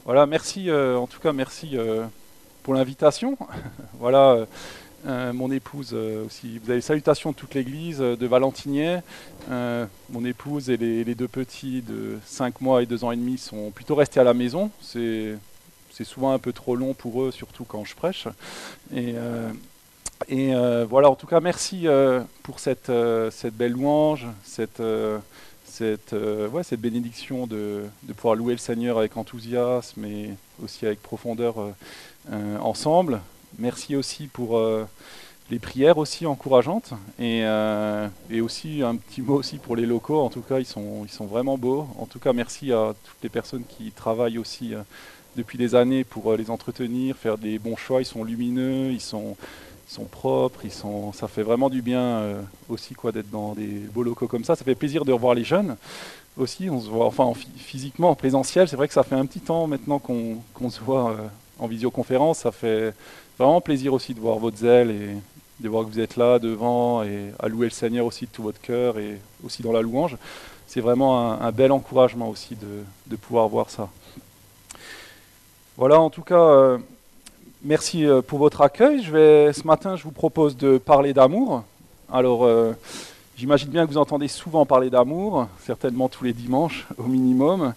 Voilà, merci, en tout cas, merci pour l'invitation. Voilà, mon épouse aussi. Vous avez salutations de toute l'Église de Valentinier. Mon épouse et les deux petits de 5 mois et 2 ans et demi sont plutôt restés à la maison. C'est souvent un peu trop long pour eux, surtout quand je prêche. Et, euh, voilà, en tout cas, merci pour cette belle louange, ouais, cette bénédiction de pouvoir louer le Seigneur avec enthousiasme et aussi avec profondeur ensemble. Merci aussi pour les prières aussi encourageantes et aussi un petit mot aussi pour les locaux. En tout cas, ils sont vraiment beaux. En tout cas, merci à toutes les personnes qui travaillent aussi depuis des années pour les entretenir, faire des bons choix. Ils sont lumineux, ils sont propres, ça fait vraiment du bien aussi quoi d'être dans des beaux locaux comme ça. Ça fait plaisir de revoir les jeunes aussi. On se voit enfin physiquement en présentiel. C'est vrai que ça fait un petit temps maintenant qu'on se voit en visioconférence. Ça fait vraiment plaisir aussi de voir votre zèle et de voir que vous êtes là devant et à louer le Seigneur aussi de tout votre cœur et aussi dans la louange. C'est vraiment un bel encouragement aussi de pouvoir voir ça. Voilà, en tout cas, merci pour votre accueil. Ce matin, je vous propose de parler d'amour. Alors, j'imagine bien que vous entendez souvent parler d'amour, certainement tous les dimanches au minimum.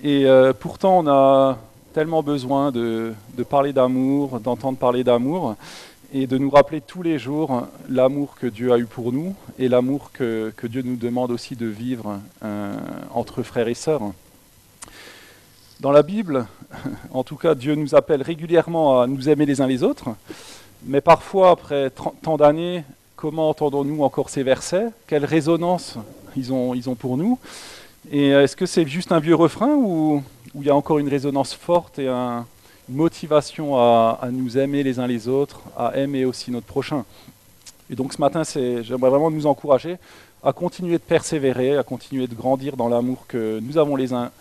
Et pourtant, on a tellement besoin de parler d'amour, d'entendre parler d'amour, et de nous rappeler tous les jours l'amour que Dieu a eu pour nous et l'amour que Dieu nous demande aussi de vivre entre frères et sœurs. Dans la Bible, en tout cas, Dieu nous appelle régulièrement à nous aimer les uns les autres, mais parfois, après tant d'années, comment entendons-nous encore ces versets? Quelle résonance ils ont pour nous? Et est-ce que c'est juste un vieux refrain ou il y a encore une résonance forte et une motivation à nous aimer les uns les autres, à aimer aussi notre prochain? Et donc ce matin, j'aimerais vraiment nous encourager à continuer de persévérer, à continuer de grandir dans l'amour que nous avons les uns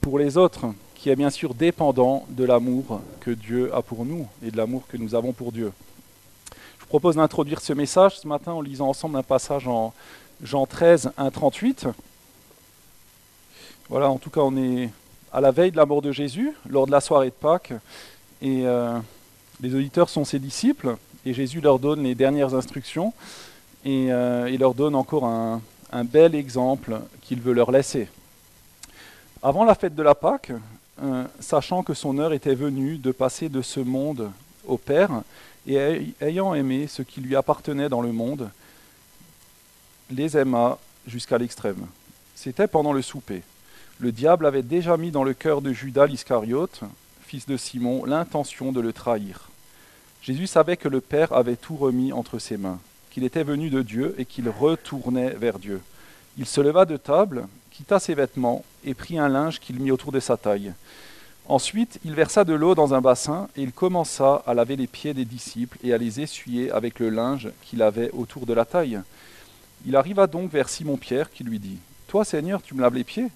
pour les autres, qui est bien sûr dépendant de l'amour que Dieu a pour nous et de l'amour que nous avons pour Dieu. Je vous propose d'introduire ce message ce matin en lisant ensemble un passage en Jean 13, 1, 38. Voilà, en tout cas, on est à la veille de la mort de Jésus, lors de la soirée de Pâques, et les auditeurs sont ses disciples, et Jésus leur donne les dernières instructions, et il leur donne encore un bel exemple qu'il veut leur laisser. Avant la fête de la Pâque, sachant que son heure était venue de passer de ce monde au Père, et ayant aimé ce qui lui appartenait dans le monde, les aima jusqu'à l'extrême. C'était pendant le souper. Le diable avait déjà mis dans le cœur de Judas l'Iscariote, fils de Simon, l'intention de le trahir. Jésus savait que le Père avait tout remis entre ses mains, qu'il était venu de Dieu et qu'il retournait vers Dieu. Il se leva de table, quitta ses vêtements et prit un linge qu'il mit autour de sa taille. Ensuite, il versa de l'eau dans un bassin et il commença à laver les pieds des disciples et à les essuyer avec le linge qu'il avait autour de la taille. Il arriva donc vers Simon-Pierre qui lui dit « Toi, Seigneur, tu me laves les pieds ?»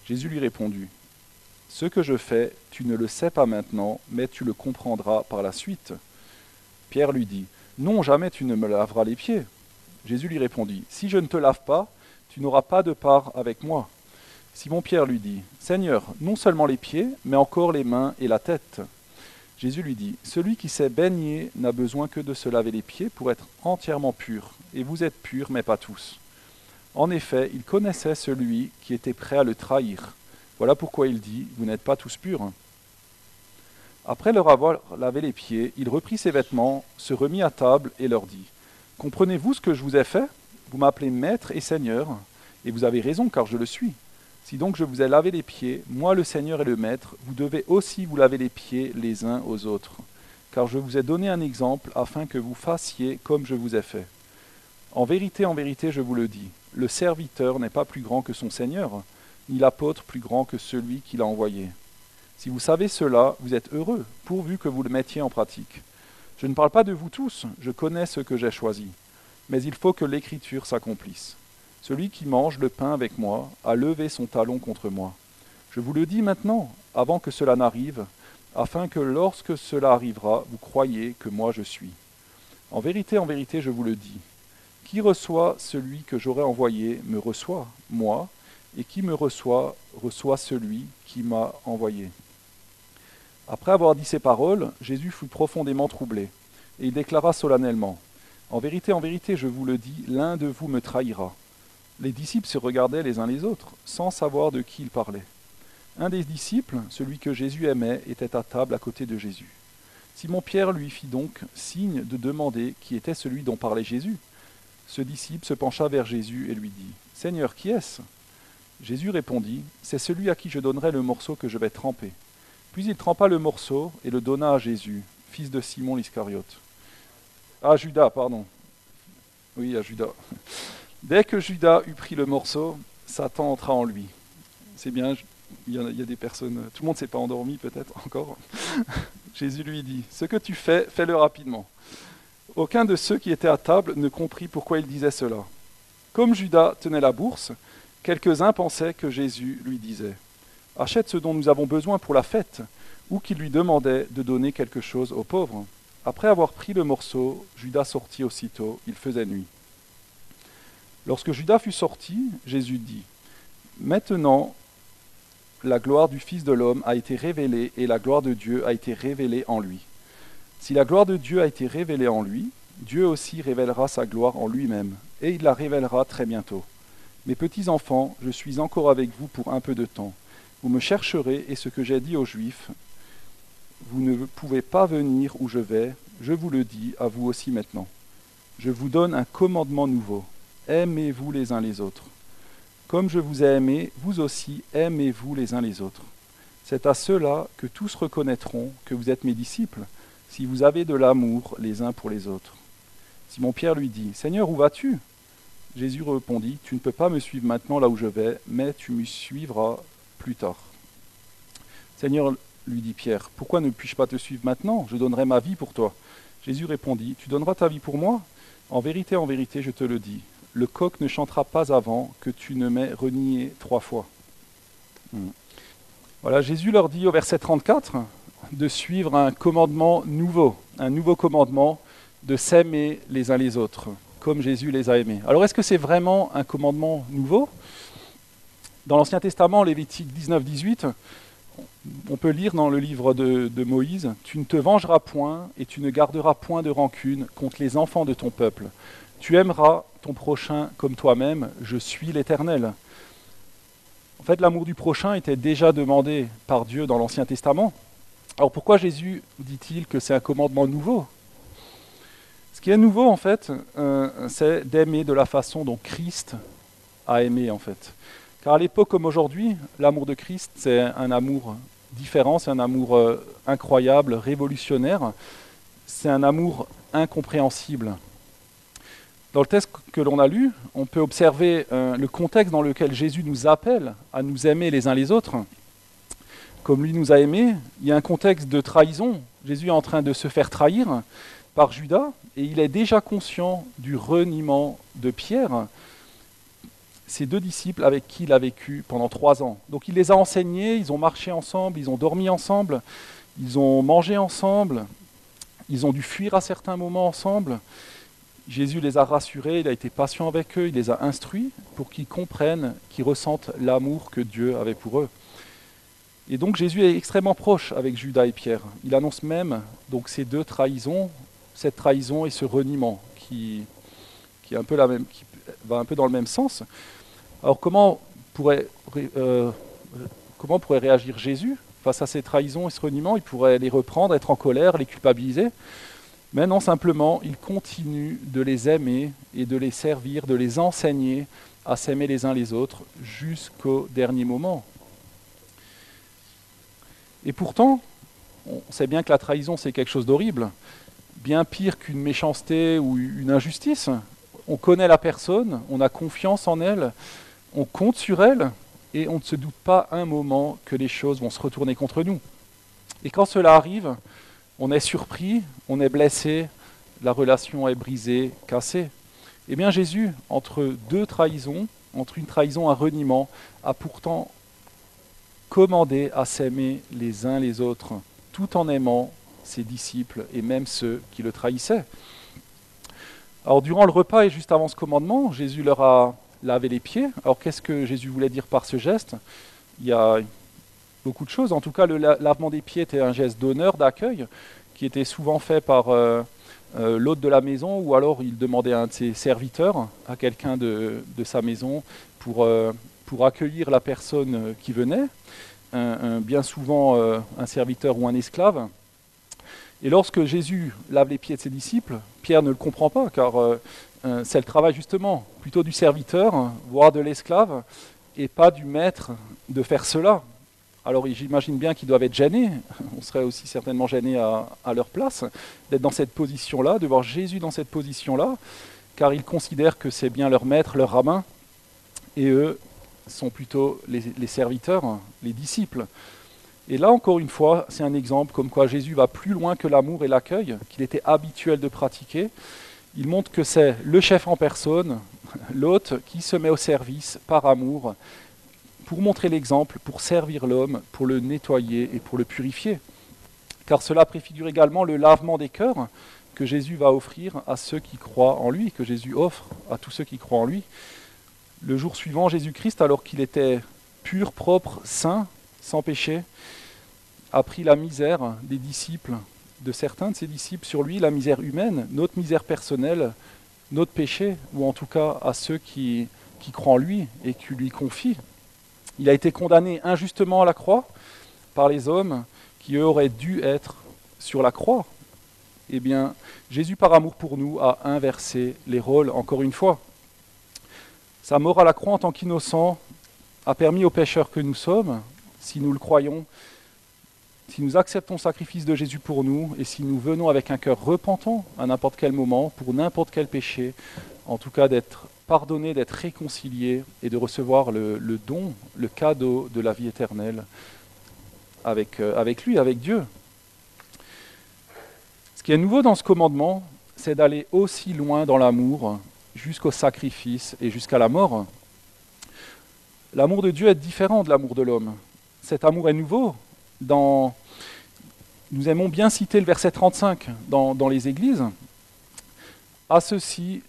Jésus lui répondit « Ce que je fais, tu ne le sais pas maintenant, mais tu le comprendras par la suite. » Pierre lui dit « Non, jamais tu ne me laveras les pieds. » Jésus lui répondit « Si je ne te lave pas, tu n'auras pas de part avec moi. » Simon-Pierre lui dit « Seigneur, non seulement les pieds, mais encore les mains et la tête. » Jésus lui dit « Celui qui s'est baigné n'a besoin que de se laver les pieds pour être entièrement pur, et vous êtes purs, mais pas tous. » En effet, il connaissait celui qui était prêt à le trahir. Voilà pourquoi il dit « Vous n'êtes pas tous purs. » Après leur avoir lavé les pieds, il reprit ses vêtements, se remit à table et leur dit « Comprenez-vous ce que je vous ai fait? Vous m'appelez Maître et Seigneur, et vous avez raison car je le suis. Si donc je vous ai lavé les pieds, moi le Seigneur et le Maître, vous devez aussi vous laver les pieds les uns aux autres. Car je vous ai donné un exemple afin que vous fassiez comme je vous ai fait. En vérité, je vous le dis, le serviteur n'est pas plus grand que son Seigneur, ni l'apôtre plus grand que celui qui l'a envoyé. Si vous savez cela, vous êtes heureux, pourvu que vous le mettiez en pratique. Je ne parle pas de vous tous, je connais ceux que j'ai choisis. Mais il faut que l'Écriture s'accomplisse. Celui qui mange le pain avec moi a levé son talon contre moi. Je vous le dis maintenant, avant que cela n'arrive, afin que lorsque cela arrivera, vous croyiez que moi je suis. En vérité, je vous le dis. Qui reçoit celui que j'aurai envoyé me reçoit, moi, et qui me reçoit, reçoit celui qui m'a envoyé. Après avoir dit ces paroles, Jésus fut profondément troublé, et il déclara solennellement, en vérité, je vous le dis, l'un de vous me trahira. Les disciples se regardaient les uns les autres, sans savoir de qui il parlait. Un des disciples, celui que Jésus aimait, était à table à côté de Jésus. Simon-Pierre lui fit donc signe de demander qui était celui dont parlait Jésus. Ce disciple se pencha vers Jésus et lui dit, « Seigneur, qui est-ce » Jésus répondit, « C'est celui à qui je donnerai le morceau que je vais tremper. » Puis il trempa le morceau et le donna à Jésus, fils de Simon l'Iscariote. À Judas, pardon. Oui, à Judas. Dès que Judas eut pris le morceau, Satan entra en lui. C'est bien, il y a des personnes, tout le monde ne s'est pas endormi peut-être encore. Jésus lui dit, « Ce que tu fais, fais-le rapidement. » Aucun de ceux qui étaient à table ne comprit pourquoi il disait cela. Comme Judas tenait la bourse, quelques-uns pensaient que Jésus lui disait, « Achète ce dont nous avons besoin pour la fête », ou qu'il lui demandait de donner quelque chose aux pauvres. Après avoir pris le morceau, Judas sortit aussitôt, il faisait nuit. Lorsque Judas fut sorti, Jésus dit, « Maintenant, la gloire du Fils de l'homme a été révélée et la gloire de Dieu a été révélée en lui. Si la gloire de Dieu a été révélée en lui, Dieu aussi révélera sa gloire en lui-même, et il la révélera très bientôt. Mes petits enfants, je suis encore avec vous pour un peu de temps. Vous me chercherez, et ce que j'ai dit aux Juifs, vous ne pouvez pas venir où je vais, je vous le dis à vous aussi maintenant. Je vous donne un commandement nouveau. Aimez-vous les uns les autres. Comme je vous ai aimé, vous aussi aimez-vous les uns les autres. C'est à cela que tous reconnaîtront que vous êtes mes disciples, si vous avez de l'amour les uns pour les autres. Simon-Pierre lui dit, « Seigneur, où vas-tu » Jésus répondit, « Tu ne peux pas me suivre maintenant là où je vais, mais tu me suivras plus tard. » Seigneur, lui dit Pierre, « Pourquoi ne puis-je pas te suivre maintenant? Je donnerai ma vie pour toi. » Jésus répondit, « Tu donneras ta vie pour moi? En vérité, je te le dis, le coq ne chantera pas avant que tu ne m'aies renié 3 fois. » Voilà, Jésus leur dit au verset 34 de suivre un nouveau commandement de s'aimer les uns les autres, comme Jésus les a aimés. Alors est-ce que c'est vraiment un commandement nouveau? Dans l'Ancien Testament, Lévitique 19-18, on peut lire dans le livre de Moïse, « Tu ne te vengeras point et tu ne garderas point de rancune contre les enfants de ton peuple. Tu aimeras ton prochain comme toi-même, je suis l'Éternel. » En fait, l'amour du prochain était déjà demandé par Dieu dans l'Ancien Testament. Alors pourquoi Jésus dit-il que c'est un commandement nouveau? Ce qui est nouveau, en fait, c'est d'aimer de la façon dont Christ a aimé, en fait. Car à l'époque comme aujourd'hui, l'amour de Christ, c'est un amour différent, c'est un amour incroyable, révolutionnaire. C'est un amour incompréhensible. Dans le texte que l'on a lu, on peut observer le contexte dans lequel Jésus nous appelle à nous aimer les uns les autres. Comme lui nous a aimés, il y a un contexte de trahison. Jésus est en train de se faire trahir par Judas, et il est déjà conscient du reniement de Pierre, ces 2 disciples avec qui il a vécu pendant 3 ans. Donc il les a enseignés, ils ont marché ensemble, ils ont dormi ensemble, ils ont mangé ensemble, ils ont dû fuir à certains moments ensemble. Jésus les a rassurés, il a été patient avec eux, il les a instruits pour qu'ils comprennent, qu'ils ressentent l'amour que Dieu avait pour eux. Et donc Jésus est extrêmement proche avec Judas et Pierre. Il annonce même donc ces 2 trahisons, cette trahison et ce reniement qui est un peu qui va un peu dans le même sens. Alors comment pourrait réagir Jésus face à ces trahisons et ce reniement? Il pourrait les reprendre, être en colère, les culpabiliser. Mais non, simplement, il continue de les aimer et de les servir, de les enseigner à s'aimer les uns les autres jusqu'au dernier moment. Et pourtant, on sait bien que la trahison, c'est quelque chose d'horrible, bien pire qu'une méchanceté ou une injustice. On connaît la personne, on a confiance en elle, on compte sur elle, et on ne se doute pas un moment que les choses vont se retourner contre nous. Et quand cela arrive, on est surpris, on est blessé, la relation est brisée, cassée. Eh bien Jésus, entre 2 trahisons, entre une trahison et un reniement, a pourtant commandé à s'aimer les uns les autres, tout en aimant ses disciples et même ceux qui le trahissaient. Alors durant le repas et juste avant ce commandement, Jésus leur a lavé les pieds. Alors qu'est-ce que Jésus voulait dire par ce geste? Il y a beaucoup de choses. En tout cas, le lavement des pieds était un geste d'honneur, d'accueil, qui était souvent fait par l'hôte de la maison, ou alors il demandait à un de ses serviteurs, à quelqu'un de sa maison, pour accueillir la personne qui venait, bien souvent un serviteur ou un esclave. Et lorsque Jésus lave les pieds de ses disciples, Pierre ne le comprend pas, car c'est le travail justement plutôt du serviteur, voire de l'esclave, et pas du maître de faire cela. Alors j'imagine bien qu'ils doivent être gênés, on serait aussi certainement gênés à leur place, d'être dans cette position-là, de voir Jésus dans cette position-là, car ils considèrent que c'est bien leur maître, leur rabbin, et eux sont plutôt les serviteurs, les disciples. Et là, encore une fois, c'est un exemple comme quoi Jésus va plus loin que l'amour et l'accueil, qu'il était habituel de pratiquer. Il montre que c'est le chef en personne, l'hôte, qui se met au service par amour, pour montrer l'exemple, pour servir l'homme, pour le nettoyer et pour le purifier. Car cela préfigure également le lavement des cœurs que Jésus va offrir à ceux qui croient en lui, que Jésus offre à tous ceux qui croient en lui. Le jour suivant, Jésus-Christ, alors qu'il était pur, propre, saint, sans péché, a pris la misère des disciples, de certains de ses disciples sur lui, la misère humaine, notre misère personnelle, notre péché, ou en tout cas à ceux qui croient en lui et qui lui confient. Il a été condamné injustement à la croix par les hommes qui eux auraient dû être sur la croix. Eh bien, Jésus, par amour pour nous, a inversé les rôles encore une fois. Sa mort à la croix en tant qu'innocent a permis aux pécheurs que nous sommes, si nous le croyons, si nous acceptons le sacrifice de Jésus pour nous, et si nous venons avec un cœur repentant à n'importe quel moment, pour n'importe quel péché, en tout cas d'être pardonné, d'être réconcilié, et de recevoir le don, le cadeau de la vie éternelle avec lui, avec Dieu. Ce qui est nouveau dans ce commandement, c'est d'aller aussi loin dans l'amour, jusqu'au sacrifice et jusqu'à la mort. L'amour de Dieu est différent de l'amour de l'homme. Cet amour est nouveau. Nous aimons bien citer le verset 35 dans les églises. À ceux-ci,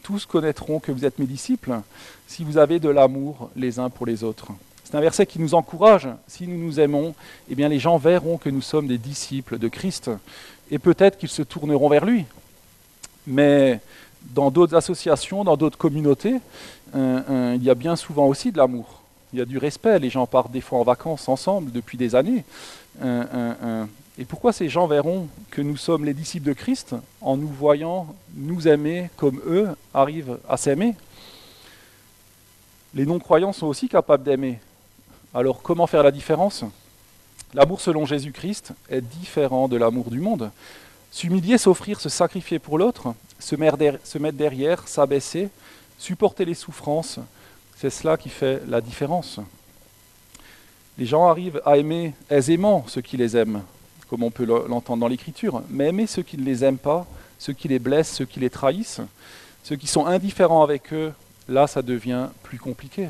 tous connaîtront que vous êtes mes disciples, si vous avez de l'amour les uns pour les autres. C'est un verset qui nous encourage. Si nous nous aimons, eh bien les gens verront que nous sommes des disciples de Christ. Et peut-être qu'ils se tourneront vers lui. Mais dans d'autres associations, dans d'autres communautés, il y a bien souvent aussi de l'amour. Il y a du respect. Les gens partent des fois en vacances ensemble depuis des années. Et pourquoi ces gens verront que nous sommes les disciples de Christ en nous voyant nous aimer comme eux arrivent à s'aimer? Les non-croyants sont aussi capables d'aimer. Alors comment faire la différence? L'amour selon Jésus-Christ est différent de l'amour du monde. S'humilier, s'offrir, se sacrifier pour l'autre, se mettre derrière, s'abaisser, supporter les souffrances, c'est cela qui fait la différence. Les gens arrivent à aimer aisément ceux qui les aiment, comme on peut l'entendre dans l'Écriture, mais aimer ceux qui ne les aiment pas, ceux qui les blessent, ceux qui les trahissent, ceux qui sont indifférents avec eux, là ça devient plus compliqué.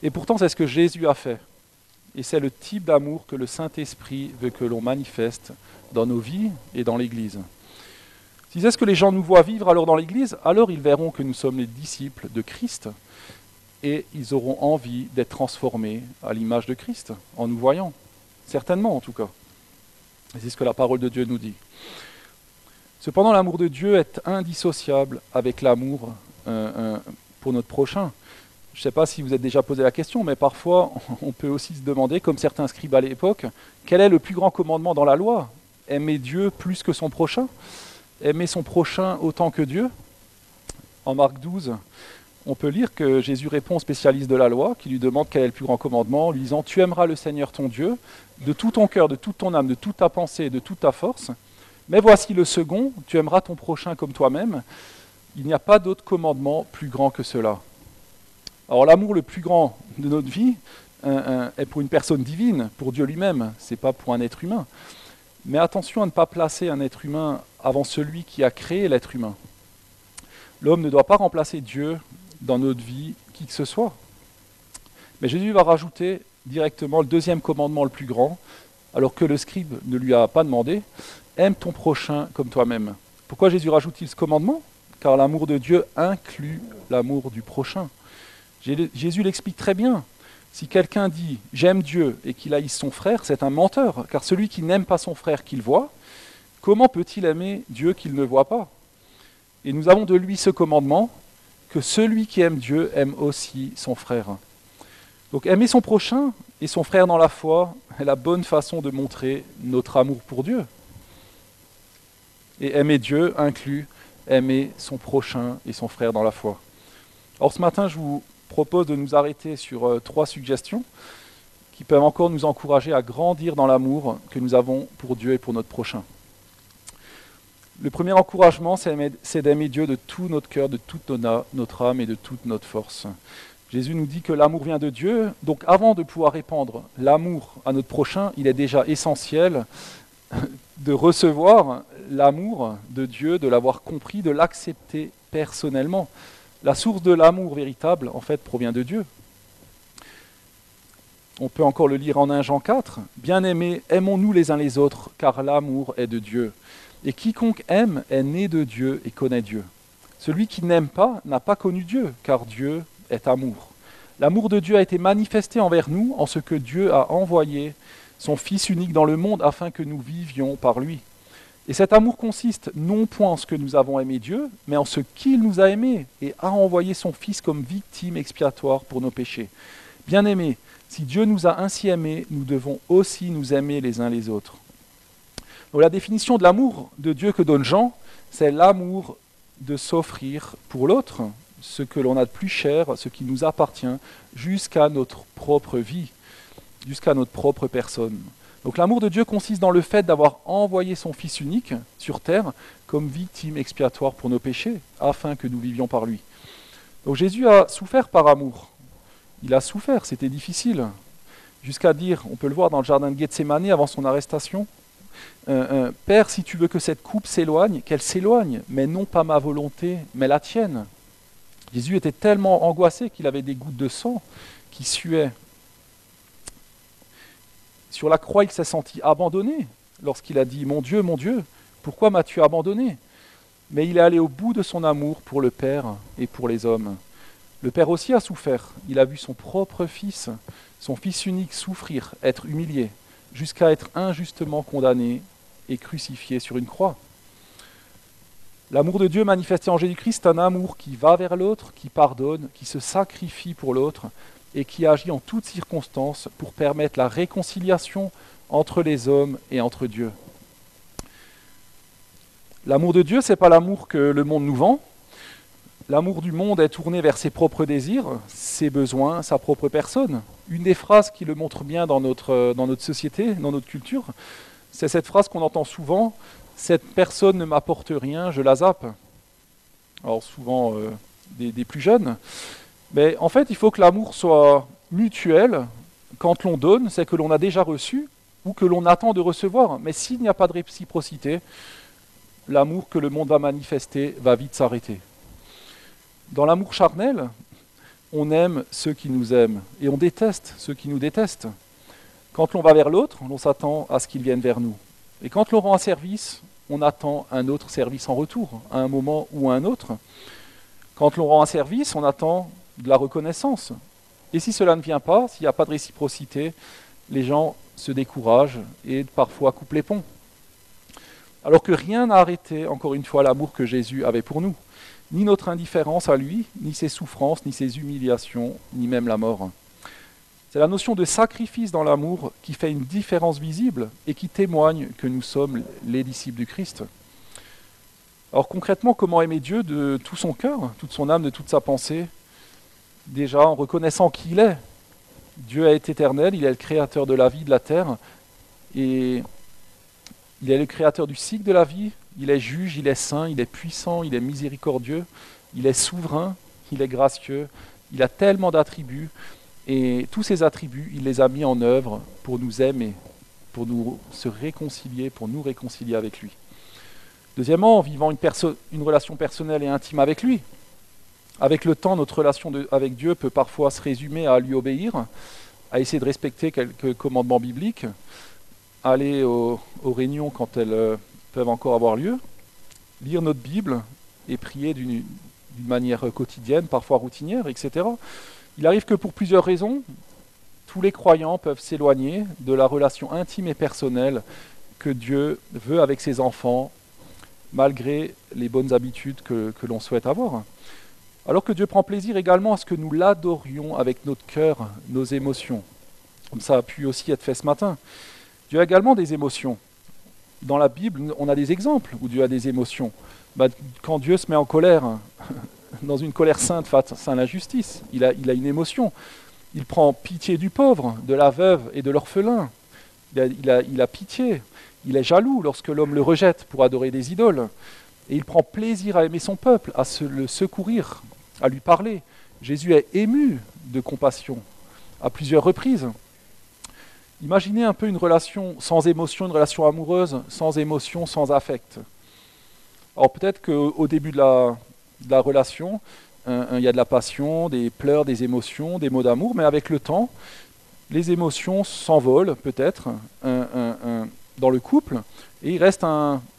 Et pourtant c'est ce que Jésus a fait. Et c'est le type d'amour que le Saint-Esprit veut que l'on manifeste dans nos vies et dans l'Église. Si c'est ce que les gens nous voient vivre alors dans l'Église, alors ils verront que nous sommes les disciples de Christ et ils auront envie d'être transformés à l'image de Christ en nous voyant. Certainement en tout cas. Et c'est ce que la parole de Dieu nous dit. Cependant, l'amour de Dieu est indissociable avec l'amour pour notre prochain. Je ne sais pas si vous êtes déjà posé la question, mais parfois on peut aussi se demander, comme certains scribes à l'époque, quel est le plus grand commandement dans la loi? Aimer Dieu plus que son prochain? Aimer son prochain autant que Dieu? En Marc 12, on peut lire que Jésus répond au spécialiste de la loi, qui lui demande quel est le plus grand commandement, en lui disant « Tu aimeras le Seigneur ton Dieu de tout ton cœur, de toute ton âme, de toute ta pensée et de toute ta force. Mais voici le second, tu aimeras ton prochain comme toi-même. Il n'y a pas d'autre commandement plus grand que cela. » Alors l'amour le plus grand de notre vie est pour une personne divine, pour Dieu lui-même, ce n'est pas pour un être humain. Mais attention à ne pas placer un être humain avant celui qui a créé l'être humain. L'homme ne doit pas remplacer Dieu dans notre vie, qui que ce soit. Mais Jésus va rajouter directement le deuxième commandement le plus grand, alors que le scribe ne lui a pas demandé, « Aime ton prochain comme toi-même ». Pourquoi Jésus rajoute-t-il ce commandement? Car l'amour de Dieu inclut l'amour du prochain. Jésus l'explique très bien. Si quelqu'un dit « j'aime Dieu » et qu'il haïsse son frère, c'est un menteur, car celui qui n'aime pas son frère qu'il voit, comment peut-il aimer Dieu qu'il ne voit pas? Et nous avons de lui ce commandement, que celui qui aime Dieu aime aussi son frère. Donc aimer son prochain et son frère dans la foi est la bonne façon de montrer notre amour pour Dieu. Et aimer Dieu inclut aimer son prochain et son frère dans la foi. Alors ce matin, je vous propose de nous arrêter sur 3 suggestions qui peuvent encore nous encourager à grandir dans l'amour que nous avons pour Dieu et pour notre prochain. Le premier encouragement, c'est d'aimer Dieu de tout notre cœur, de toute notre âme et de toute notre force. Jésus nous dit que l'amour vient de Dieu, donc avant de pouvoir répandre l'amour à notre prochain, il est déjà essentiel de recevoir l'amour de Dieu, de l'avoir compris, de l'accepter personnellement. La source de l'amour véritable, en fait, provient de Dieu. On peut encore le lire en 1 Jean 4. « Bien-aimés, aimons-nous les uns les autres, car l'amour est de Dieu. Et quiconque aime est né de Dieu et connaît Dieu. Celui qui n'aime pas n'a pas connu Dieu, car Dieu est amour. L'amour de Dieu a été manifesté envers nous en ce que Dieu a envoyé son Fils unique dans le monde afin que nous vivions par lui. Et cet amour consiste non point en ce que nous avons aimé Dieu, mais en ce qu'il nous a aimés et a envoyé son Fils comme victime expiatoire pour nos péchés. Bien-aimés, si Dieu nous a ainsi aimés, nous devons aussi nous aimer les uns les autres. » Donc la définition de l'amour de Dieu que donne Jean, c'est l'amour de s'offrir pour l'autre, ce que l'on a de plus cher, ce qui nous appartient, jusqu'à notre propre vie, jusqu'à notre propre personne. Donc l'amour de Dieu consiste dans le fait d'avoir envoyé son Fils unique sur terre comme victime expiatoire pour nos péchés, afin que nous vivions par lui. Donc Jésus a souffert par amour. Il a souffert, c'était difficile. Jusqu'à dire, on peut le voir dans le jardin de Gethsémani avant son arrestation, Père, si tu veux que cette coupe s'éloigne, qu'elle s'éloigne, mais non pas ma volonté, mais la tienne. Jésus était tellement angoissé qu'il avait des gouttes de sang qui suaient. Sur la croix, il s'est senti abandonné lorsqu'il a dit « Mon Dieu, pourquoi m'as-tu abandonné ?» Mais il est allé au bout de son amour pour le Père et pour les hommes. Le Père aussi a souffert. Il a vu son propre Fils, son Fils unique, souffrir, être humilié, jusqu'à être injustement condamné et crucifié sur une croix. L'amour de Dieu manifesté en Jésus-Christ, c'est un amour qui va vers l'autre, qui pardonne, qui se sacrifie pour l'autre et qui agit en toutes circonstances pour permettre la réconciliation entre les hommes et entre Dieu. L'amour de Dieu, ce n'est pas l'amour que le monde nous vend. L'amour du monde est tourné vers ses propres désirs, ses besoins, sa propre personne. Une des phrases qui le montre bien dans notre société, dans notre culture, c'est cette phrase qu'on entend souvent, « Cette personne ne m'apporte rien, je la zappe ». Alors souvent des plus jeunes. Mais en fait, il faut que l'amour soit mutuel. Quand l'on donne, c'est que l'on a déjà reçu ou que l'on attend de recevoir. Mais s'il n'y a pas de réciprocité, l'amour que le monde va manifester va vite s'arrêter. Dans l'amour charnel, on aime ceux qui nous aiment et on déteste ceux qui nous détestent. Quand l'on va vers l'autre, on s'attend à ce qu'il vienne vers nous. Et quand l'on rend un service, on attend un autre service en retour, à un moment ou à un autre. Quand l'on rend un service, on attend de la reconnaissance. Et si cela ne vient pas, s'il n'y a pas de réciprocité, les gens se découragent et parfois coupent les ponts. Alors que rien n'a arrêté, encore une fois, l'amour que Jésus avait pour nous. Ni notre indifférence à lui, ni ses souffrances, ni ses humiliations, ni même la mort. C'est la notion de sacrifice dans l'amour qui fait une différence visible et qui témoigne que nous sommes les disciples du Christ. Alors concrètement, comment aimer Dieu de tout son cœur, toute son âme, de toute sa pensée? Déjà en reconnaissant qui il est. Dieu est éternel, il est le créateur de la vie, de la terre, et il est le créateur du cycle de la vie, il est juge, il est saint, il est puissant, il est miséricordieux, il est souverain, il est gracieux, il a tellement d'attributs, et tous ces attributs, il les a mis en œuvre pour nous aimer, pour nous se réconcilier, pour nous réconcilier avec lui. Deuxièmement, en vivant une relation personnelle et intime avec lui. Avec le temps, notre relation avec Dieu peut parfois se résumer à lui obéir, à essayer de respecter quelques commandements bibliques, aller aux réunions quand elles peuvent encore avoir lieu, lire notre Bible et prier d'une manière quotidienne, parfois routinière, etc. Il arrive que pour plusieurs raisons, tous les croyants peuvent s'éloigner de la relation intime et personnelle que Dieu veut avec ses enfants, malgré les bonnes habitudes que l'on souhaite avoir. Alors que Dieu prend plaisir également à ce que nous l'adorions avec notre cœur, nos émotions. Comme ça a pu aussi être fait ce matin. Dieu a également des émotions. Dans la Bible, on a des exemples où Dieu a des émotions. Quand Dieu se met en colère, dans une colère sainte face à l'injustice, il a une émotion. Il prend pitié du pauvre, de la veuve et de l'orphelin. Il a pitié. Il est jaloux lorsque l'homme le rejette pour adorer des idoles. Et il prend plaisir à aimer son peuple, à le secourir, à lui parler. Jésus est ému de compassion à plusieurs reprises. Imaginez un peu une relation sans émotion, une relation amoureuse, sans émotion, sans affect. Alors peut-être qu'au début de la relation, il y a de la passion, des pleurs, des émotions, des mots d'amour, mais avec le temps, les émotions s'envolent peut-être dans le couple, et il reste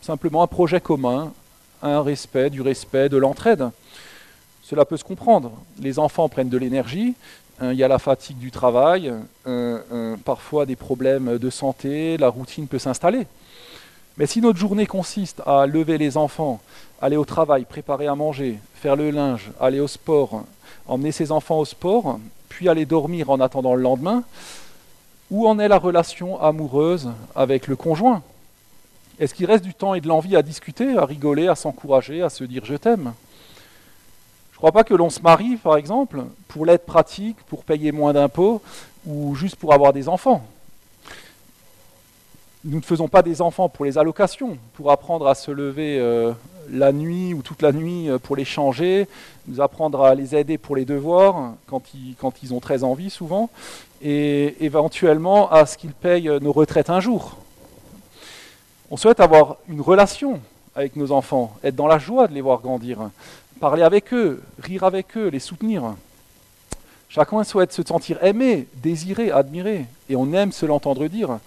simplement un projet commun, du respect, de l'entraide. Cela peut se comprendre. Les enfants prennent de l'énergie, il y a la fatigue du travail, parfois des problèmes de santé, la routine peut s'installer. Mais si notre journée consiste à lever les enfants, aller au travail, préparer à manger, faire le linge, aller au sport, emmener ses enfants au sport, puis aller dormir en attendant le lendemain, où en est la relation amoureuse avec le conjoint? Est-ce qu'il reste du temps et de l'envie à discuter, à rigoler, à s'encourager, à se dire « je t'aime » ? Je ne crois pas que l'on se marie, par exemple, pour l'aide pratique, pour payer moins d'impôts, ou juste pour avoir des enfants. Nous ne faisons pas des enfants pour les allocations, pour apprendre à se lever la nuit ou toute la nuit pour les changer, nous apprendre à les aider pour les devoirs, quand ils ont très envie souvent, et éventuellement à ce qu'ils payent nos retraites un jour. On souhaite avoir une relation avec nos enfants, être dans la joie de les voir grandir, parler avec eux, rire avec eux, les soutenir. Chacun souhaite se sentir aimé, désiré, admiré, et on aime se l'entendre dire.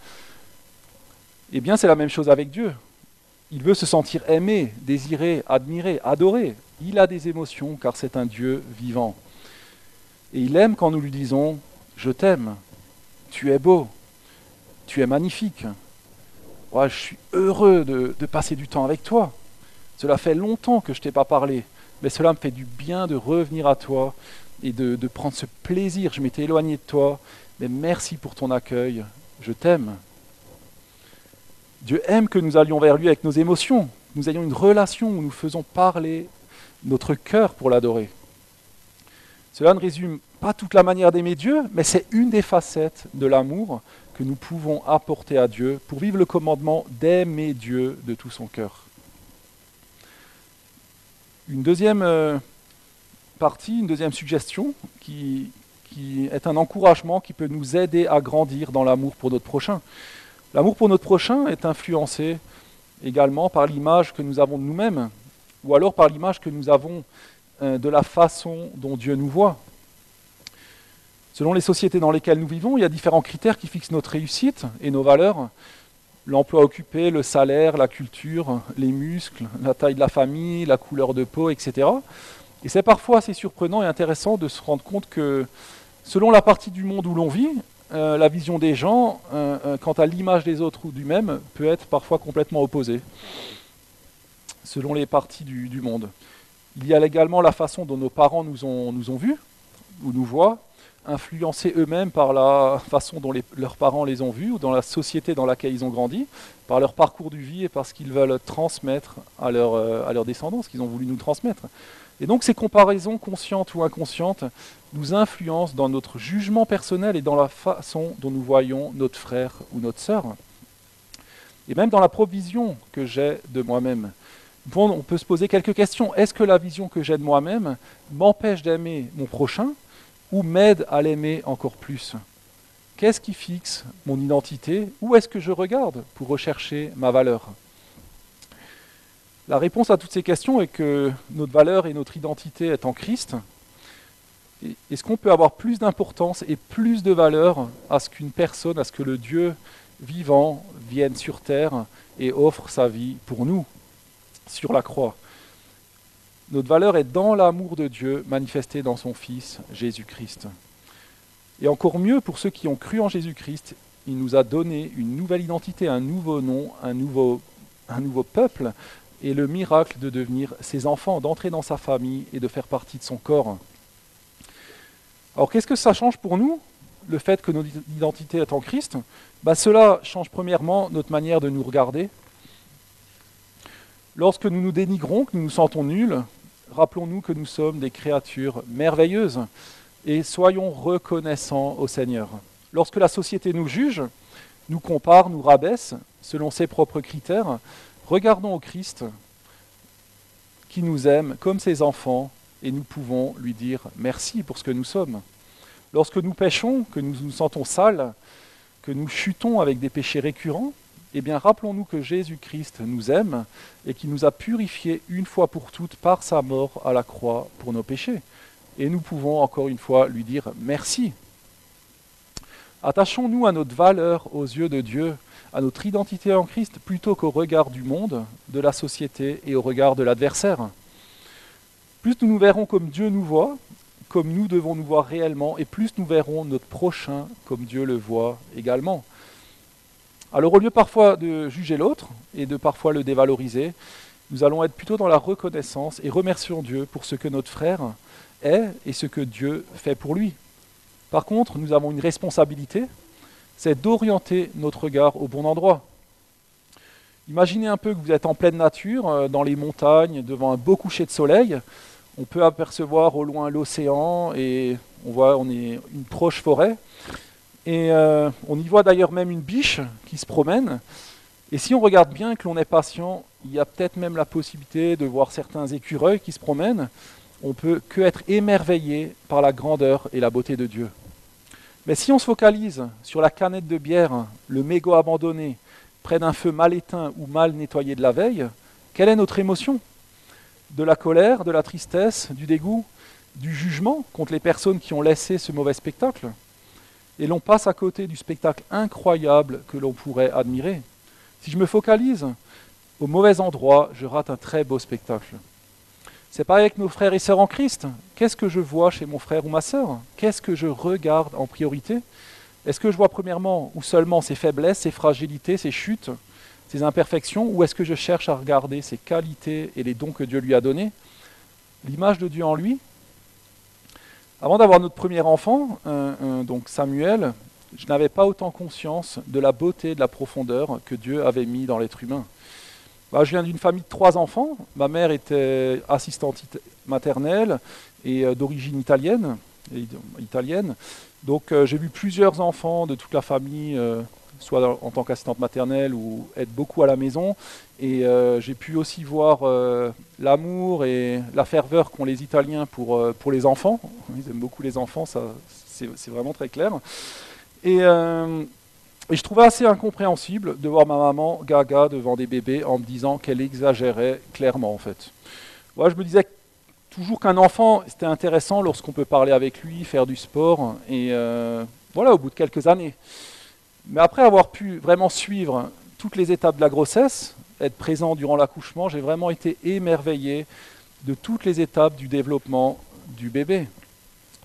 Eh bien, c'est la même chose avec Dieu. Il veut se sentir aimé, désiré, admiré, adoré. Il a des émotions, car c'est un Dieu vivant. Et il aime quand nous lui disons « Je t'aime, tu es beau, tu es magnifique. Ouais, je suis heureux de passer du temps avec toi. Cela fait longtemps que je ne t'ai pas parlé, mais cela me fait du bien de revenir à toi et de prendre ce plaisir. Je m'étais éloigné de toi, mais merci pour ton accueil. Je t'aime. » Dieu aime que nous allions vers lui avec nos émotions, nous ayons une relation où nous faisons parler notre cœur pour l'adorer. Cela ne résume pas toute la manière d'aimer Dieu, mais c'est une des facettes de l'amour que nous pouvons apporter à Dieu pour vivre le commandement d'aimer Dieu de tout son cœur. Une deuxième partie, une deuxième suggestion qui est un encouragement qui peut nous aider à grandir dans l'amour pour notre prochain. L'amour pour notre prochain est influencé également par l'image que nous avons de nous-mêmes, ou alors par l'image que nous avons de la façon dont Dieu nous voit. Selon les sociétés dans lesquelles nous vivons, il y a différents critères qui fixent notre réussite et nos valeurs. L'emploi occupé, le salaire, la culture, les muscles, la taille de la famille, la couleur de peau, etc. Et c'est parfois assez surprenant et intéressant de se rendre compte que selon la partie du monde où l'on vit, la vision des gens, quant à l'image des autres ou du même, peut être parfois complètement opposée, selon les parties du monde. Il y a également la façon dont nos parents nous ont vus, ou nous voient, influencés eux-mêmes par la façon dont leurs parents les ont vus, ou dans la société dans laquelle ils ont grandi, par leur parcours de vie et par ce qu'ils veulent transmettre à leur descendance, ce qu'ils ont voulu nous transmettre. Et donc ces comparaisons conscientes ou inconscientes nous influencent dans notre jugement personnel et dans la façon dont nous voyons notre frère ou notre sœur. Et même dans la propre vision que j'ai de moi-même. Bon, on peut se poser quelques questions. Est-ce que la vision que j'ai de moi-même m'empêche d'aimer mon prochain ou m'aide à l'aimer encore plus? Qu'est-ce qui fixe mon identité? Où est-ce que je regarde pour rechercher ma valeur? La réponse à toutes ces questions est que notre valeur et notre identité est en Christ. Est-ce qu'on peut avoir plus d'importance et plus de valeur à ce qu'une personne, à ce que le Dieu vivant vienne sur terre et offre sa vie pour nous, sur la croix? Notre valeur est dans l'amour de Dieu manifesté dans son Fils, Jésus-Christ. Et encore mieux, pour ceux qui ont cru en Jésus-Christ, il nous a donné une nouvelle identité, un nouveau nom, un nouveau peuple, et le miracle de devenir ses enfants, d'entrer dans sa famille et de faire partie de son corps. Alors qu'est-ce que ça change pour nous, le fait que notre identité est en Christ? Cela change premièrement notre manière de nous regarder. Lorsque nous nous dénigrons, que nous nous sentons nuls, rappelons-nous que nous sommes des créatures merveilleuses et soyons reconnaissants au Seigneur. Lorsque la société nous juge, nous compare, nous rabaisse selon ses propres critères, regardons au Christ qui nous aime comme ses enfants et nous pouvons lui dire merci pour ce que nous sommes. Lorsque nous péchons, que nous nous sentons sales, que nous chutons avec des péchés récurrents, eh bien rappelons-nous que Jésus-Christ nous aime et qu'il nous a purifiés une fois pour toutes par sa mort à la croix pour nos péchés. Et nous pouvons encore une fois lui dire merci. Attachons-nous à notre valeur aux yeux de Dieu, à notre identité en Christ, plutôt qu'au regard du monde, de la société et au regard de l'adversaire. Plus nous nous verrons comme Dieu nous voit, comme nous devons nous voir réellement, et plus nous verrons notre prochain comme Dieu le voit également. Alors au lieu parfois de juger l'autre et de parfois le dévaloriser, nous allons être plutôt dans la reconnaissance et remercions Dieu pour ce que notre frère est et ce que Dieu fait pour lui. Par contre, nous avons une responsabilité, c'est d'orienter notre regard au bon endroit. Imaginez un peu que vous êtes en pleine nature, dans les montagnes, devant un beau coucher de soleil. On peut apercevoir au loin l'océan et on est une proche forêt. Et on y voit d'ailleurs même une biche qui se promène. Et si on regarde bien et que l'on est patient, il y a peut-être même la possibilité de voir certains écureuils qui se promènent. On peut que être émerveillé par la grandeur et la beauté de Dieu. Mais si on se focalise sur la canette de bière, le mégot abandonné, près d'un feu mal éteint ou mal nettoyé de la veille, quelle est notre émotion? De la colère, de la tristesse, du dégoût, du jugement contre les personnes qui ont laissé ce mauvais spectacle? Et l'on passe à côté du spectacle incroyable que l'on pourrait admirer. Si je me focalise au mauvais endroit, je rate un très beau spectacle. C'est pareil avec nos frères et sœurs en Christ. Qu'est-ce que je vois chez mon frère ou ma sœur? Qu'est-ce que je regarde en priorité? Est-ce que je vois premièrement ou seulement ses faiblesses, ses fragilités, ses chutes, ses imperfections, ou est-ce que je cherche à regarder ses qualités et les dons que Dieu lui a donnés? L'image de Dieu en lui. Avant d'avoir notre premier enfant, donc Samuel, je n'avais pas autant conscience de la beauté, de la profondeur que Dieu avait mis dans l'être humain. Je viens d'une famille de 3 enfants. Ma mère était assistante maternelle et d'origine italienne. Donc j'ai vu plusieurs enfants de toute la famille, soit en tant qu'assistante maternelle ou être beaucoup à la maison. Et j'ai pu aussi voir l'amour et la ferveur qu'ont les Italiens pour les enfants. Ils aiment beaucoup les enfants, ça, c'est vraiment très clair. Et je trouvais assez incompréhensible de voir ma maman gaga devant des bébés en me disant qu'elle exagérait clairement en fait. Je me disais toujours qu'un enfant, c'était intéressant lorsqu'on peut parler avec lui, faire du sport, et au bout de quelques années. Mais après avoir pu vraiment suivre toutes les étapes de la grossesse, être présent durant l'accouchement, j'ai vraiment été émerveillé de toutes les étapes du développement du bébé.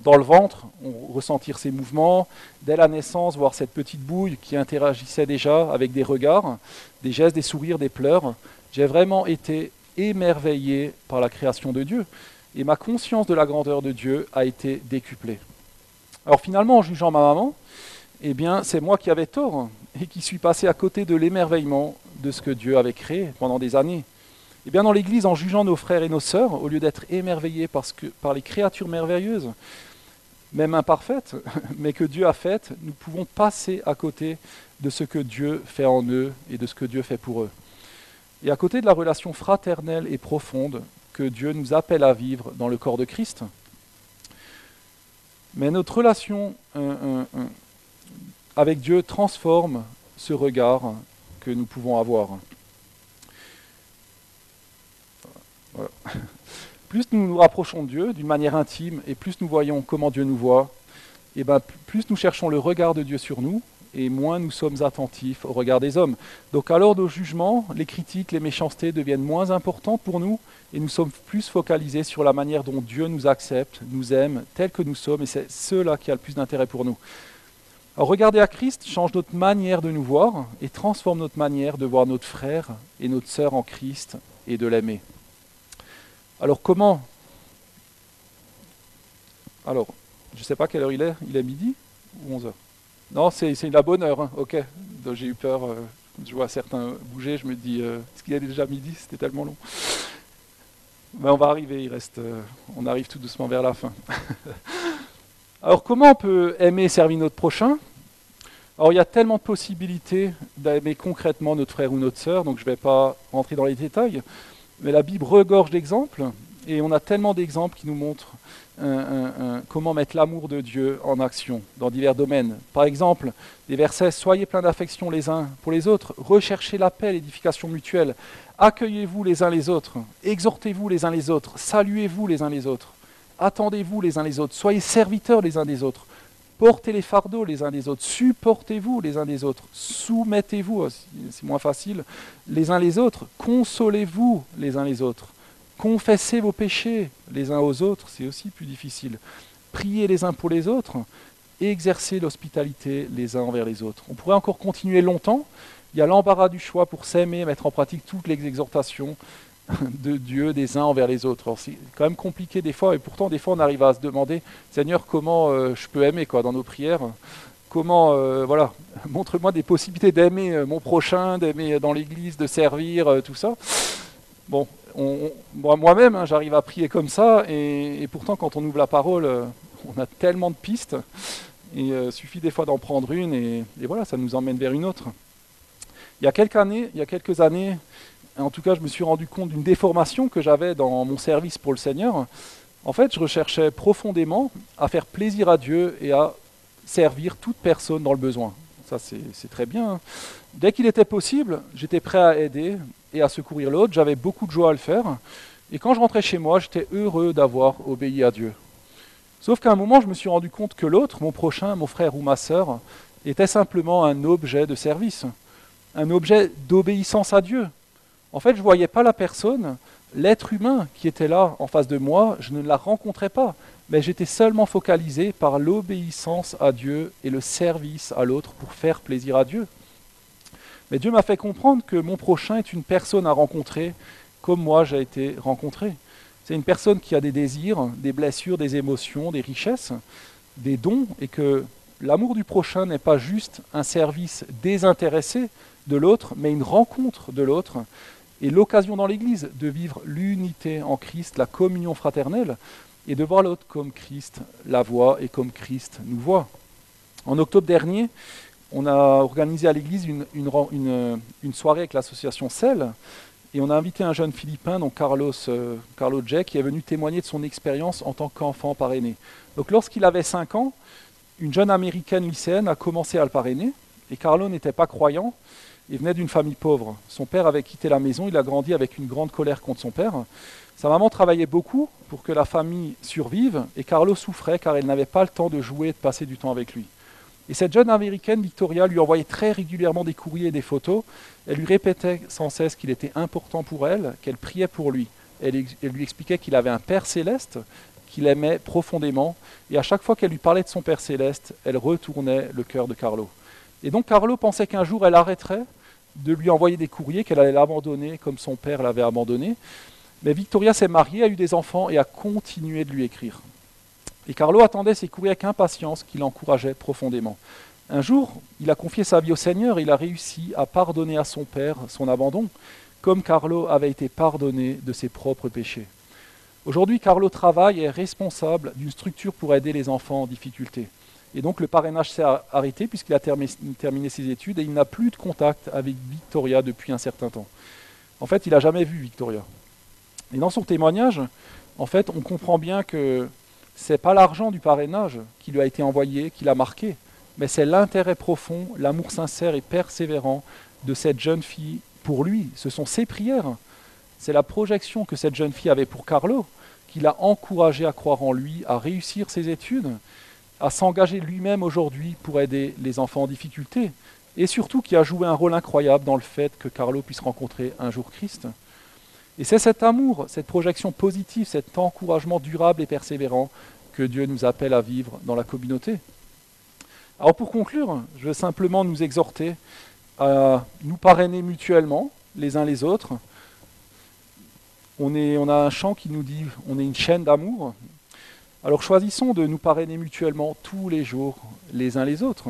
Dans le ventre, ressentir ses mouvements, dès la naissance, voir cette petite bouille qui interagissait déjà avec des regards, des gestes, des sourires, des pleurs. J'ai vraiment été émerveillé par la création de Dieu. Et ma conscience de la grandeur de Dieu a été décuplée. Alors finalement, en jugeant ma maman, eh bien, c'est moi qui avais tort et qui suis passé à côté de l'émerveillement de ce que Dieu avait créé pendant des années. Eh bien, dans l'Église, en jugeant nos frères et nos sœurs, au lieu d'être émerveillés par les créatures merveilleuses, même imparfaites, mais que Dieu a faites, nous pouvons passer à côté de ce que Dieu fait en eux et de ce que Dieu fait pour eux. Et à côté de la relation fraternelle et profonde que Dieu nous appelle à vivre dans le corps de Christ. Mais notre relation avec Dieu transforme ce regard que nous pouvons avoir. Voilà. Plus nous nous rapprochons de Dieu d'une manière intime et plus nous voyons comment Dieu nous voit, et plus nous cherchons le regard de Dieu sur nous et moins nous sommes attentifs au regard des hommes. Donc alors nos jugements, les critiques, les méchancetés deviennent moins importants pour nous et nous sommes plus focalisés sur la manière dont Dieu nous accepte, nous aime, tels que nous sommes, et c'est cela qui a le plus d'intérêt pour nous. Alors regarder à Christ change notre manière de nous voir et transforme notre manière de voir notre frère et notre sœur en Christ et de l'aimer. Alors comment? Alors, je ne sais pas quelle heure il est midi ou 11 heures? Non, c'est la bonne heure, hein. Ok. Donc, j'ai eu peur, je vois certains bouger, je me dis, est-ce qu'il est déjà midi? C'était tellement long. Mais on va arriver, on arrive tout doucement vers la fin. Alors comment on peut aimer et servir notre prochain? Alors il y a tellement de possibilités d'aimer concrètement notre frère ou notre sœur, donc je ne vais pas rentrer dans les détails, mais la Bible regorge d'exemples, et on a tellement d'exemples qui nous montrent comment mettre l'amour de Dieu en action dans divers domaines. Par exemple, des versets « Soyez pleins d'affection les uns pour les autres, recherchez la paix, l'édification mutuelle, accueillez-vous les uns les autres, exhortez-vous les uns les autres, saluez-vous les uns les autres, attendez-vous les uns les autres, soyez serviteurs les uns des autres, portez les fardeaux les uns des autres, supportez-vous les uns des autres, soumettez-vous, c'est moins facile, les uns les autres, consolez-vous les uns les autres. Confessez vos péchés les uns aux autres, c'est aussi plus difficile. Priez les uns pour les autres et exercez l'hospitalité les uns envers les autres. On pourrait encore continuer longtemps. Il y a l'embarras du choix pour s'aimer, mettre en pratique toutes les exhortations de Dieu des uns envers les autres. Alors, c'est quand même compliqué des fois, et pourtant des fois on arrive à se demander, Seigneur, comment je peux aimer dans nos prières? Comment, montre-moi des possibilités d'aimer mon prochain, d'aimer dans l'église, de servir, tout ça. Bon, moi-même, j'arrive à prier comme ça, et pourtant, quand on ouvre la parole, on a tellement de pistes, et il suffit des fois d'en prendre une, et voilà, ça nous emmène vers une autre. Il y a quelques années, en tout cas, je me suis rendu compte d'une déformation que j'avais dans mon service pour le Seigneur. En fait, je recherchais profondément à faire plaisir à Dieu et à servir toute personne dans le besoin. Ça, c'est très bien. Dès qu'il était possible, j'étais prêt à aider et à secourir l'autre. J'avais beaucoup de joie à le faire. Et quand je rentrais chez moi, j'étais heureux d'avoir obéi à Dieu. Sauf qu'à un moment, je me suis rendu compte que l'autre, mon prochain, mon frère ou ma sœur, était simplement un objet de service, un objet d'obéissance à Dieu. En fait, je ne voyais pas la personne, l'être humain qui était là en face de moi, je ne la rencontrais pas, mais j'étais seulement focalisé par l'obéissance à Dieu et le service à l'autre pour faire plaisir à Dieu. Mais Dieu m'a fait comprendre que mon prochain est une personne à rencontrer comme moi j'ai été rencontré. C'est une personne qui a des désirs, des blessures, des émotions, des richesses, des dons, et que l'amour du prochain n'est pas juste un service désintéressé de l'autre, mais une rencontre de l'autre, et l'occasion dans l'Église de vivre l'unité en Christ, la communion fraternelle, et de voir l'autre comme Christ la voit et comme Christ nous voit. En octobre dernier, on a organisé à l'Église une soirée avec l'association CEL, et on a invité un jeune Philippin, donc Carlo J, qui est venu témoigner de son expérience en tant qu'enfant parrainé. Donc lorsqu'il avait 5 ans, une jeune américaine lycéenne a commencé à le parrainer, et Carlo n'était pas croyant, il venait d'une famille pauvre. Son père avait quitté la maison, il a grandi avec une grande colère contre son père. Sa maman travaillait beaucoup pour que la famille survive, et Carlo souffrait car elle n'avait pas le temps de jouer et de passer du temps avec lui. Et cette jeune américaine, Victoria, lui envoyait très régulièrement des courriers et des photos. Elle lui répétait sans cesse qu'il était important pour elle, qu'elle priait pour lui. Elle lui expliquait qu'il avait un Père céleste, qu'il aimait profondément, et à chaque fois qu'elle lui parlait de son Père céleste, elle retournait le cœur de Carlo. Et donc Carlo pensait qu'un jour elle arrêterait de lui envoyer des courriers, qu'elle allait l'abandonner comme son père l'avait abandonné. Mais Victoria s'est mariée, a eu des enfants et a continué de lui écrire. Et Carlo attendait ces courriers avec impatience qui l'encourageait profondément. Un jour, il a confié sa vie au Seigneur et il a réussi à pardonner à son père son abandon, comme Carlo avait été pardonné de ses propres péchés. Aujourd'hui, Carlo travaille et est responsable d'une structure pour aider les enfants en difficulté. Et donc le parrainage s'est arrêté puisqu'il a terminé ses études et il n'a plus de contact avec Victoria depuis un certain temps. En fait, il n'a jamais vu Victoria. Et dans son témoignage, en fait, on comprend bien que ce n'est pas l'argent du parrainage qui lui a été envoyé, qui l'a marqué, mais c'est l'intérêt profond, l'amour sincère et persévérant de cette jeune fille pour lui. Ce sont ses prières. C'est la projection que cette jeune fille avait pour Carlo, qui l'a encouragé à croire en lui, à réussir ses études, à s'engager lui-même aujourd'hui pour aider les enfants en difficulté, et surtout qui a joué un rôle incroyable dans le fait que Carlo puisse rencontrer un jour Christ. Et c'est cet amour, cette projection positive, cet encouragement durable et persévérant que Dieu nous appelle à vivre dans la communauté. Alors pour conclure, je veux simplement nous exhorter à nous parrainer mutuellement, les uns les autres. On a un chant qui nous dit « on est une chaîne d'amour ». Alors choisissons de nous parrainer mutuellement tous les jours, les uns les autres.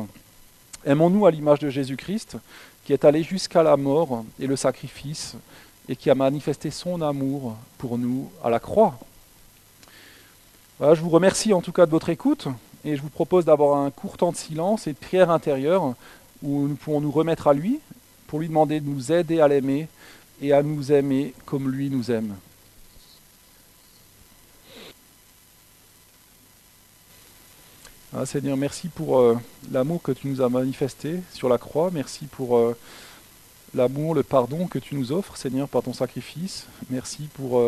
Aimons-nous à l'image de Jésus-Christ, qui est allé jusqu'à la mort et le sacrifice, et qui a manifesté son amour pour nous à la croix. Voilà, je vous remercie en tout cas de votre écoute, et je vous propose d'avoir un court temps de silence et de prière intérieure, où nous pourrons nous remettre à lui, pour lui demander de nous aider à l'aimer, et à nous aimer comme lui nous aime. Ah, Seigneur, merci pour l'amour que tu nous as manifesté sur la croix. Merci pour l'amour, le pardon que tu nous offres, Seigneur, par ton sacrifice. Merci pour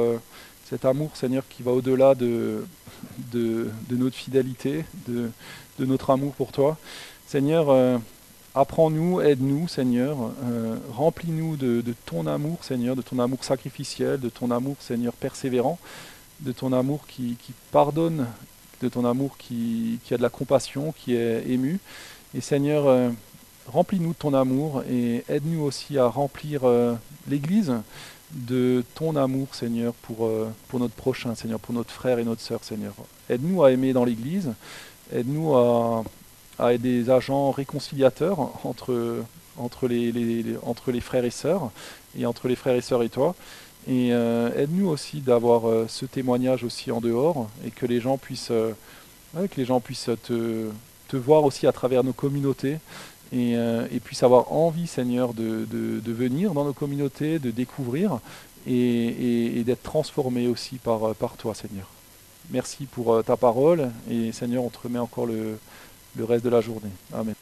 cet amour, Seigneur, qui va au-delà de notre fidélité, de notre amour pour toi. Seigneur, apprends-nous, aide-nous, Seigneur. Remplis-nous de ton amour, Seigneur, de ton amour sacrificiel, de ton amour, Seigneur, persévérant, de ton amour qui pardonne, de ton amour qui a de la compassion, qui est ému. Et Seigneur, remplis-nous de ton amour et aide-nous aussi à remplir l'Église de ton amour, Seigneur, pour notre prochain, Seigneur, pour notre frère et notre sœur, Seigneur. Aide-nous à aimer dans l'Église, aide-nous à être des agents réconciliateurs entre les frères et sœurs, et entre les frères et sœurs et toi. Et aide-nous aussi d'avoir ce témoignage aussi en dehors, et que les gens puissent, te voir aussi à travers nos communautés, et puissent avoir envie, Seigneur, de venir dans nos communautés, de découvrir, et d'être transformés aussi par toi, Seigneur. Merci pour ta parole, et Seigneur, on te remet encore le reste de la journée. Amen.